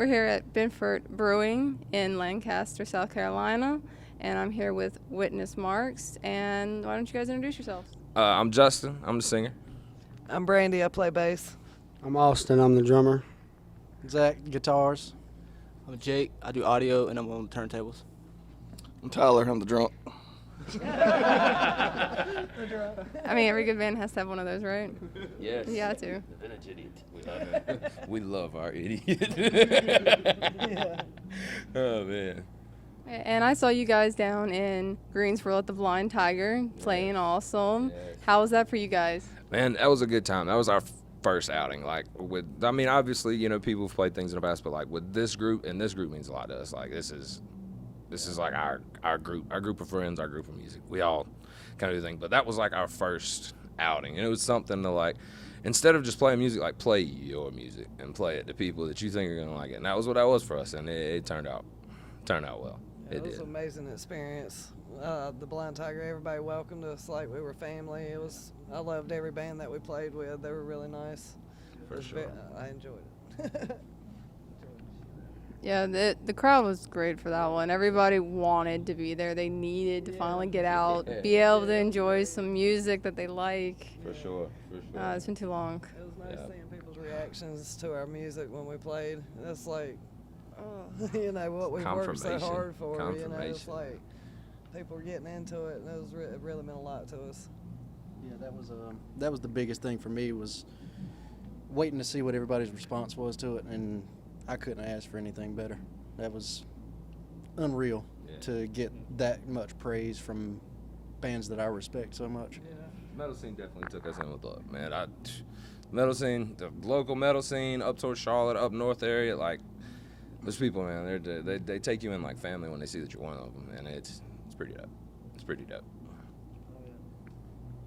We're here at Benford Brewing in Lancaster, South Carolina, and I'm here with Witness Marks. And why don't you guys introduce yourselves? I'm Justin. I'm the singer. I'm Brandy. I play bass. I'm Austin. I'm the drummer. Zach, guitars. I'm Jake. I do audio and I'm on the turntables. I'm Tyler. I'm the drunk. I mean, every good band has to have one of those, right? Yes. Yeah, too. The village idiot. We love our idiot. Yeah. Oh, man. And I saw you guys down in Greensboro at the Blind Tiger playing awesome. Yes. How was that for you guys? Man, that was a good time. That was our first outing. Like, obviously, people have played things in the past, but like with this group, and this group means a lot to us. Like, this is like our group of friends, our group of music. We all kind of do things. But that was like our first outing, and it was something to like, instead of just playing music, like play your music and play it to people that you think are gonna like it. And that was what that was for us, and it turned out well. It was an amazing experience. The Blind Tiger, everybody welcomed us like we were family. I loved every band that we played with. They were really nice. For sure. I enjoyed it. Yeah, the crowd was great for that one. Everybody wanted to be there. They needed to finally get out, be able to enjoy some music that they like. For sure. It's been too long. It was nice seeing people's reactions to our music when we played. It's like, what we worked so hard for. It's like people were getting into it, and it really meant a lot to us. Yeah, that was the biggest thing for me, was waiting to see what everybody's response was to it, and I couldn't ask for anything better. That was unreal to get that much praise from bands that I respect so much. Yeah. Metal scene definitely took us in with love, man. Metal scene, the local metal scene up towards Charlotte, up north area, like those people, man, they take you in like family when they see that you're one of them, and it's pretty dope. It's pretty dope.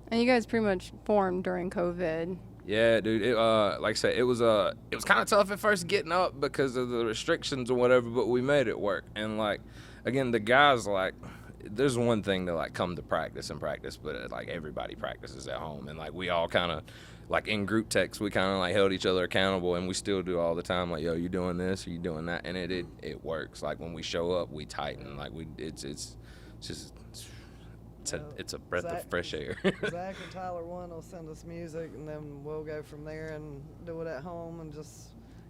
And you guys pretty much formed during COVID. Yeah, dude. Like I said, it was kind of tough at first getting up because of the restrictions or whatever, but we made it work. And like, again, the guys, like, there's one thing to like come to practice, but like everybody practices at home, and like we all kind of like in group text, we kind of like held each other accountable, and we still do all the time. Like, yo, you doing this? Or you doing that? And it works. Like when we show up, we tighten. Like it's a breath of fresh air. Zach and Tyler will send us music, and then we'll go from there and do it at home and just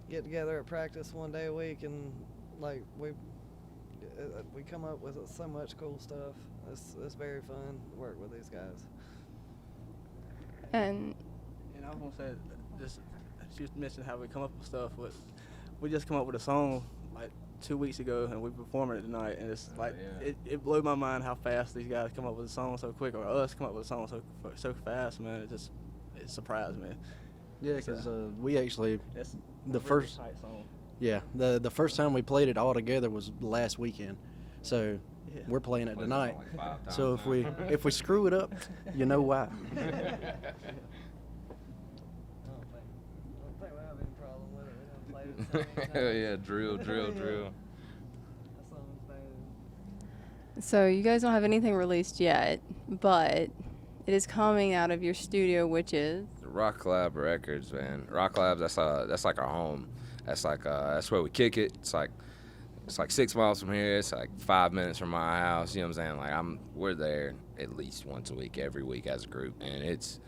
get together at practice one day a week, and like we come up with so much cool stuff. It's very fun to work with these guys. And I was gonna say, she mentioned how we come up with stuff, but we just come up with a song like 2 weeks ago, and we're performing it tonight, and it's like it blew my mind how fast these guys come up with a song so quick, or us come up with a song so fast, man. It surprised me. Yeah, because we actually the first tight song. Yeah, the first time we played it all together was last weekend, so we're playing it tonight. Like so if we screw it up, you know why. I don't think we have any problem with it. We done played it so many times. Yeah, drill. That song's bad. so you guys don't have anything released yet, but it is coming out of your studio, which is Rock Lab Records, man. Rock Labs, that's like our home. That's where we kick it. It's like 6 miles from here. It's like 5 minutes from my house. You know what I'm saying? Like we're there at least once a week, every week as a group, and it's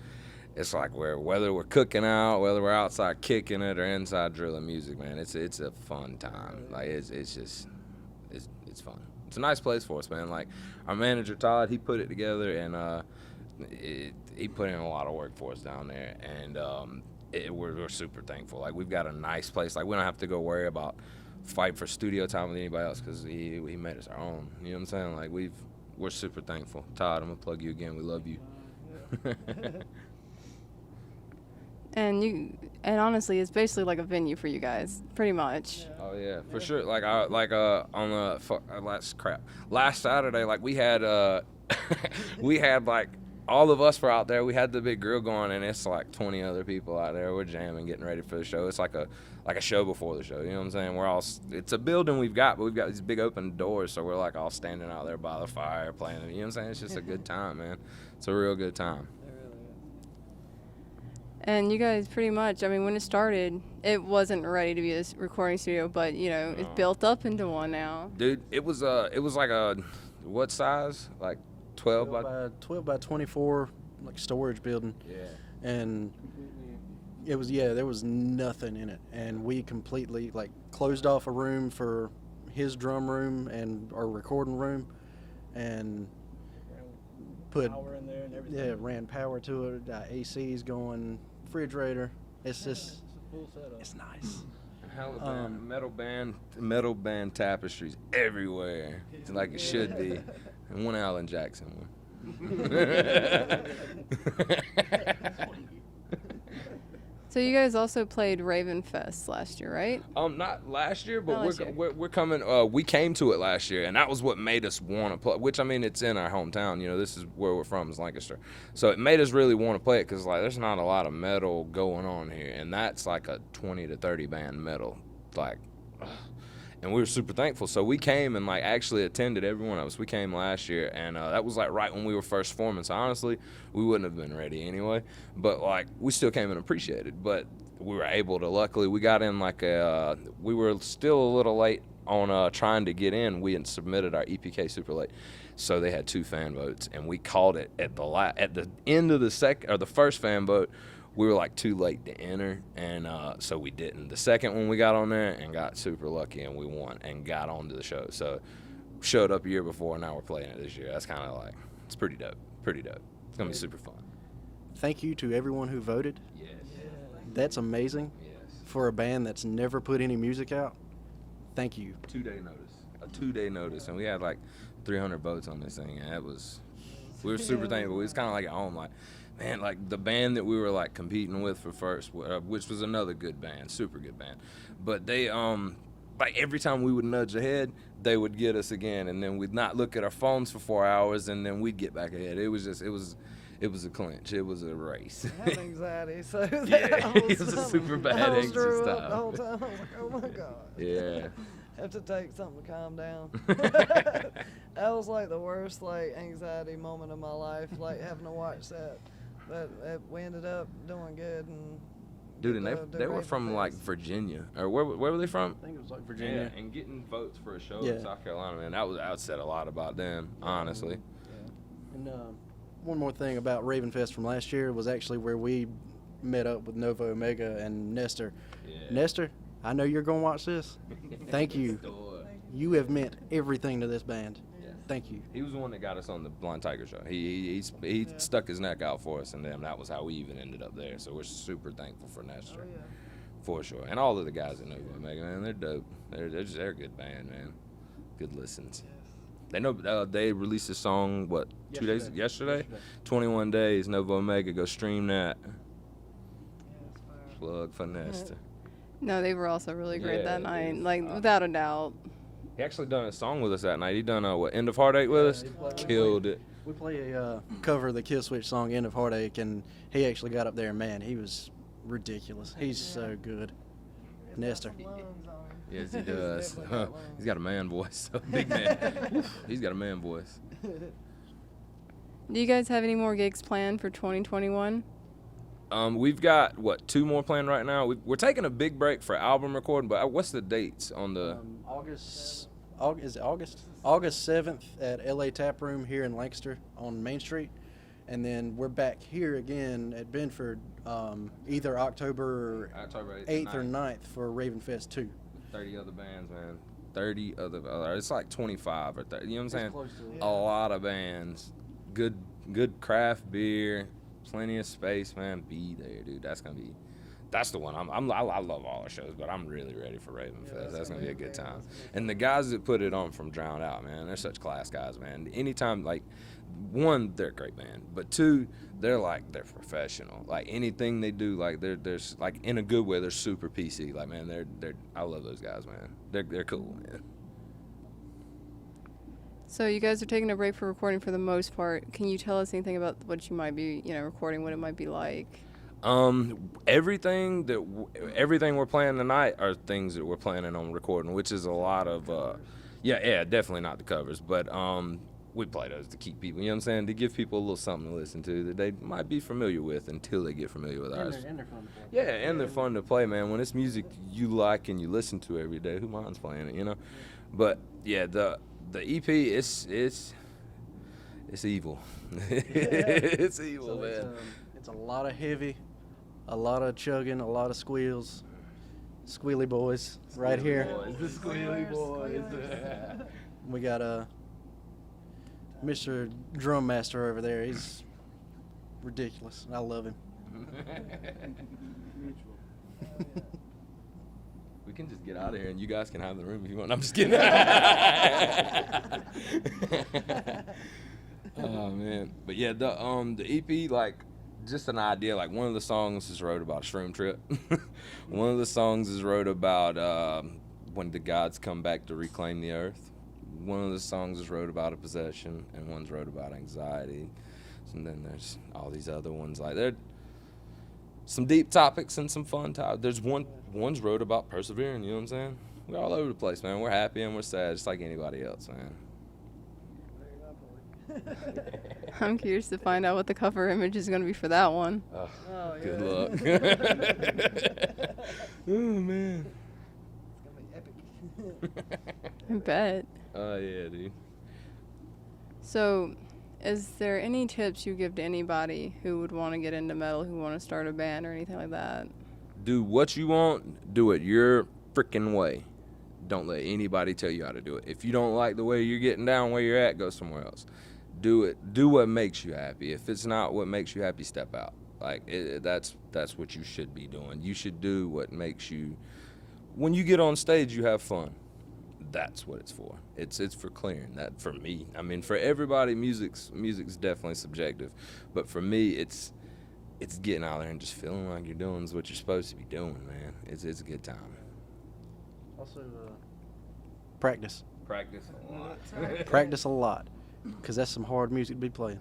like whether we're cooking out, whether we're outside kicking it, or inside drilling music, man. It's a fun time. Like it's fun. It's a nice place for us, man. Like our manager Todd, he put it together, and he put in a lot of work for us down there, and we're super thankful. Like we've got a nice place. Like we don't have to go worry about fight for studio time with anybody else, because he made us our own. You know what I'm saying? Like we're super thankful. Todd, I'm gonna plug you again. We love you. and honestly, it's basically like a venue for you guys, pretty much. Oh yeah, for sure. Like on the last Saturday, like we had like all of us were out there. We had the big grill going, and it's like 20 other people out there. We're jamming, getting ready for the show. It's like a show before the show. You know what I'm saying? It's a building but we've got these big open doors, so we're like all standing out there by the fire playing. You know what I'm saying? It's just a good time, man. It's a real good time. And you guys pretty much, I mean, when it started, it wasn't ready to be a recording studio, but, you know, it's built up into one now. Dude, it was like a, what size? Like 12 by 12 by 24, like storage building. Yeah. And it was, there was nothing in it. And we completely, like, closed off a room for his drum room and our recording room and put Power in there and everything. ran power to it, AC's going, refrigerator. It's just, It's a full setup. it's nice. Hell of metal band tapestries everywhere. It's like it should be. And one Alan Jackson one. So you guys also played Raven Fest last year, right? Not last year, but Not last year. we're coming. We came to it last year, and that was what made us want to play. Which, I mean, it's in our hometown. You know, this is where we're from, is Lancaster. So it made us really want to play it because, like, there's not a lot of metal going on here, and that's like a 20 to 30 band metal, like. And we were super thankful. So we came and, like, actually attended, every one of us. We came last year, and that was, like, right when we were first forming. So, honestly, we wouldn't have been ready anyway. But, like, we still came and appreciated. But we were able to, luckily, we got in, like, we were still a little late on trying to get in. We had submitted our EPK super late. So they had 2 fan votes, and we called it at the end of the first fan vote. We were, like, too late to enter, and so we didn't. The second one, we got on there and got super lucky, and we won and got onto the show. So showed up a year before, and now we're playing it this year. That's kind of like, it's pretty dope. Pretty dope. It's going to be super fun. Thank you to everyone who voted. Yes. That's amazing. Yes. For a band that's never put any music out. Thank you. 2-day notice. A 2-day notice, and we had, like, 300 votes on this thing, and we were super thankful. We was kind of like at home, like, man, like the band that we were like competing with for first, which was another good band, super good band. But they, like every time we would nudge ahead, they would get us again, and then we'd not look at our phones for 4 hours, and then we'd get back ahead. It was a clinch. It was a race. I had anxiety, so Yeah, it was a super bad I was anxious drew time. up the whole time. I was like, oh my god. Yeah. Have to take something to calm down. That was like the worst like anxiety moment of my life, like having to watch that. But we ended up doing good and. Dude, and they were from like Virginia, or where were they from? I think it was like Virginia. Yeah, and getting votes for a show Yeah. in South Carolina, man, that said a lot about them, honestly. And one more thing about Raven Fest from last year was actually where we met up with Nova Omega and Nestor. Yeah. Nestor, I know you're going to watch this. Thank you. You have meant everything to this band. Yeah. Thank you. He was the one that got us on the Blind Tiger show. He stuck his neck out for us, and then that was how we even ended up there. So we're super thankful for Nestor, for sure. And all of the guys at Nova Omega, man, they're dope. They're a good band, man. Good listens. They know they released a song 2 days yesterday. 21 days. Nova Omega, go stream that. Plug for Nestor. No, they were also really great Yeah, that night, dude. like without a doubt. He actually done a song with us that night. He done End of Heartache with us. Killed it. We play a cover of the Kill Switch song, End of Heartache, and he actually got up there, and man, he was ridiculous. He's so good. Nestor. Yes, he does. He's got a man voice. Big man. He's got a man voice. Do you guys have any more gigs planned for 2021? We've got 2 more planned right now. We're taking a big break for album recording, but what's the dates on the? August 7th at LA Tap Room here in Lancaster on Main Street, and then we're back here again at Benford either October 8th or 9th for Raven Fest 2. 30 other bands, man. 30 other. It's like 25 or 30. You know what I'm saying? Close to it. A lot of bands. Good craft beer. Plenty of space, man. Be there, dude. That's the one. I love all our shows, but I'm really ready for Raven Fest. That's gonna be a good time. And the guys that put it on from Drowned Out, man, they're such class guys, man. Anytime, like, 1, they're a great band, but 2, they're professional. Like anything they do, like they're like in a good way, they're super PC. Like, man, they're I love those guys, man. They're cool, man. So you guys are taking a break for recording for the most part. Can you tell us anything about what you might be, recording, what it might be like? Everything we're playing tonight are things that we're planning on recording, which is a lot of, definitely not the covers, but we play those to keep people, you know what I'm saying, to give people a little something to listen to that they might be familiar with until they get familiar with ours. And they're fun to play. Yeah, and they're fun to play, man. When it's music you like and you listen to every day, who minds playing it, you know? But yeah, the EP, it's evil. It's evil, So man. it's a lot of heavy, a lot of chugging, a lot of squeals. Squealy boys right here. The squealy boys. We got Mr. Drum Master over there. He's ridiculous. I love him. We can just get out of here and you guys can have the room if you want. I'm just kidding. Oh man, but yeah, the EP, like, just an idea. Like, one of the songs is wrote about a shroom trip. One of the songs is wrote about when the gods come back to reclaim the earth. One of the songs is wrote about a possession, and one's wrote about anxiety. And then there's all these other ones. Like, they're some deep topics and some fun topics. There's one's wrote about persevering. You know what I'm saying? We're all over the place, man. We're happy and we're sad, just like anybody else, man. I'm curious to find out what the cover image is going to be for that one. Oh, Good yeah. luck. Oh man. It's gonna be epic. I bet. Oh yeah, dude. So, is there any tips you give to anybody who would want to get into metal, who want to start a band or anything like that? Do what you want. Do it your freaking way. Don't let anybody tell you how to do it. If you don't like the way you're getting down where you're at, go somewhere else. Do it. Do what makes you happy. If it's not what makes you happy, step out. Like, that's what you should be doing. You should do what makes you. When you get on stage, you have fun. That's what it's for. It's for clearing that. For me, I mean, for everybody, music's definitely subjective, but for me, it's getting out there and just feeling like you're doing is what you're supposed to be doing, man. It's a good time. Also, practice. Practice a lot. Practice a lot, because that's some hard music to be playing.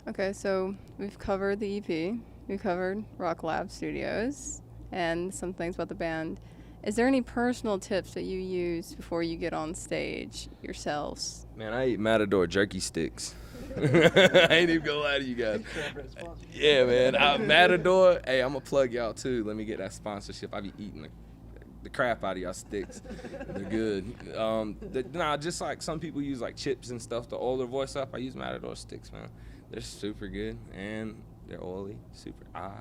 Okay, so we've covered the EP, we've covered Rock Lab Studios, and some things about the band. Is there any personal tips that you use before you get on stage yourselves? Man, I eat Matador jerky sticks. I ain't even gonna lie to you guys. Yeah, man. Matador, hey, I'm gonna plug y'all too. Let me get that sponsorship. I be eating the crap out of y'all sticks. They're good. Just like some people use like chips and stuff to oil their voice up. I use Matador sticks, man. They're super good and they're oily. Super. You know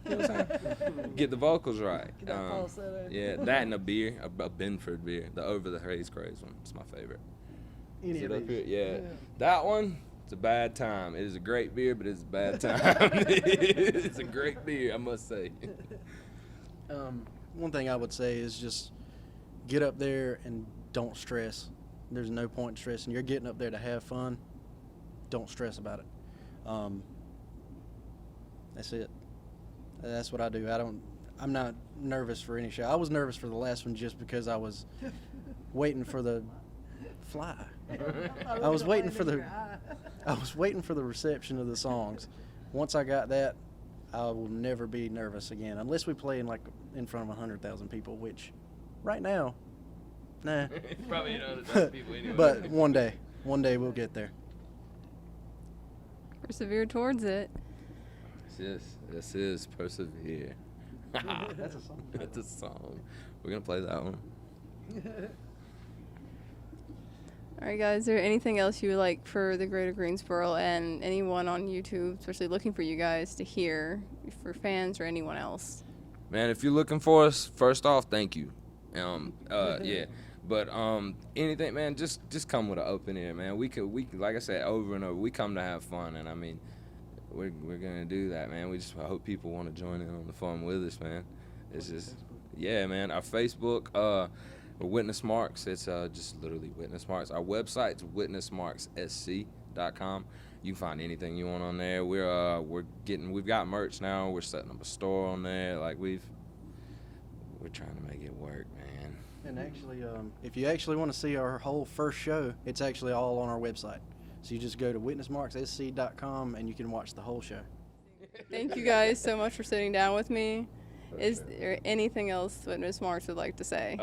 what I'm saying? Get the vocals right. Get that falsetto. Yeah, that and a beer, a Benford beer, the Over the Haze Craze one. It's my favorite. Any Is of it up these. here? Yeah. That one, it's a bad time. It is a great beer, but it's a bad time. It's a great beer, I must say. One thing I would say is just get up there and don't stress. There's no point in stressing. You're getting up there to have fun. Don't stress about it. That's it. That's what I do. I'm not nervous for any show. I was nervous for the last one just because I was waiting for the fly. I was waiting for the reception of the songs. Once I got that, I will never be nervous again, unless we play in front of 100,000 people, which right now, nah. Probably not 100,000 people anyway. But one day we'll get there. Persevere towards it. This is Persevere. That's a song. That's a song. We're gonna play that one. All right, guys, is there anything else you would like for the Greater Greensboro and anyone on YouTube, especially looking for you guys to hear, for fans or anyone else? Man, if you're looking for us, first off, thank you. Yeah. But anything, man, just come with an open ear, man. We like I said over and over, we come to have fun, and I mean, we're gonna do that, man. I hope people want to join in on the fun with us, man. It's just, yeah, man. Our Facebook, Witness Marks. It's just literally Witness Marks. Our website's witnessmarkssc.com. You can find anything you want on there. We've got merch now. We're setting up a store on there. Like we're trying to make it work, man. And actually, if you actually want to see our whole first show, it's actually all on our website. So you just go to witnessmarkssc.com and you can watch the whole show. Thank you guys so much for sitting down with me. Is there anything else Witness Marks would like to say?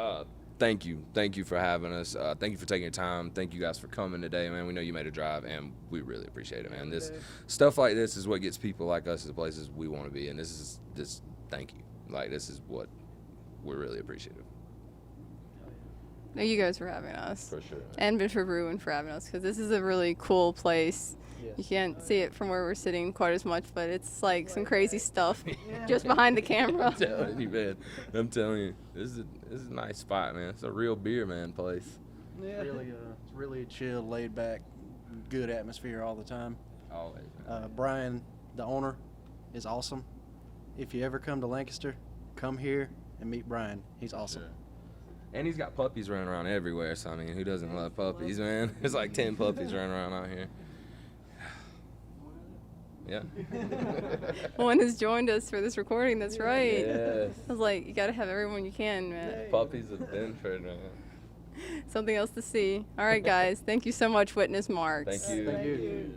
thank you for having us. Thank you for taking your time. Thank you guys for coming today, man. We know you made a drive, and we really appreciate it, man. This stuff like this is what gets people like us to the places we want to be, and this. Thank you. Like, this is what we're really appreciative. No, you guys for having us. For sure. Man. And Benford Brewing for having us, because this is a really cool place. Yes. You can't see it from where we're sitting quite as much, but it's like some crazy stuff just behind the camera. I'm telling you, man. I'm telling you, this is a nice spot, man. It's a real beer man place. Yeah. It's really a chill, laid back, good atmosphere all the time. Always. Man. Brian, the owner, is awesome. If you ever come to Lancaster, come here and meet Brian. He's awesome. Sure. And he's got puppies running around everywhere. So I mean, who doesn't love puppies, man? There's like 10 puppies running around out here. Yeah. One has joined us for this recording. That's right. Yes. I was like, you gotta have everyone you can, man. Puppies of Benford, man. Something else to see. All right, guys. Thank you so much, Witness Marks. Thank you. Thank you.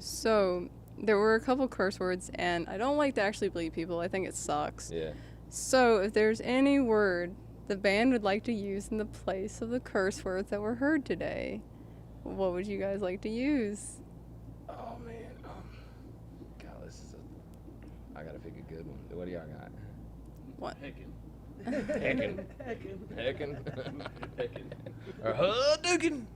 So there were a couple curse words, and I don't like to actually bleep people. I think it sucks. Yeah. So if there's any word the band would like to use in the place of the curse words that were heard today, what would you guys like to use? Oh man. God, I gotta pick a good one. What do y'all got? What? Heckin'. Heckin'. Or Hadouken.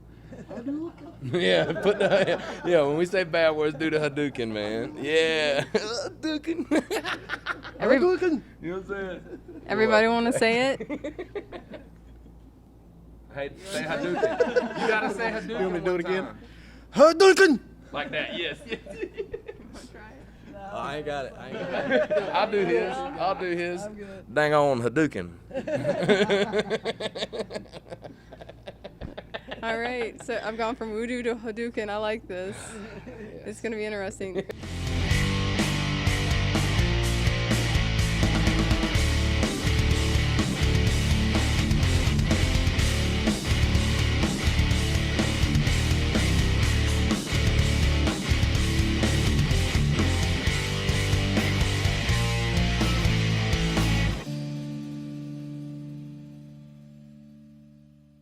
Yeah, when we say bad words, do the Hadouken, man. Yeah. Hadouken. Hadouken. You know what I'm saying? Everybody want to say it? Hey, say Hadouken. You gotta say Hadouken. You want me to do it one again? time. Hadouken. Like that, yes. Oh, I ain't got it. I'll do his. I'm good. Dang on Hadouken. All right. So I've gone from voodoo to Hadouken. I like this. It's going to be interesting.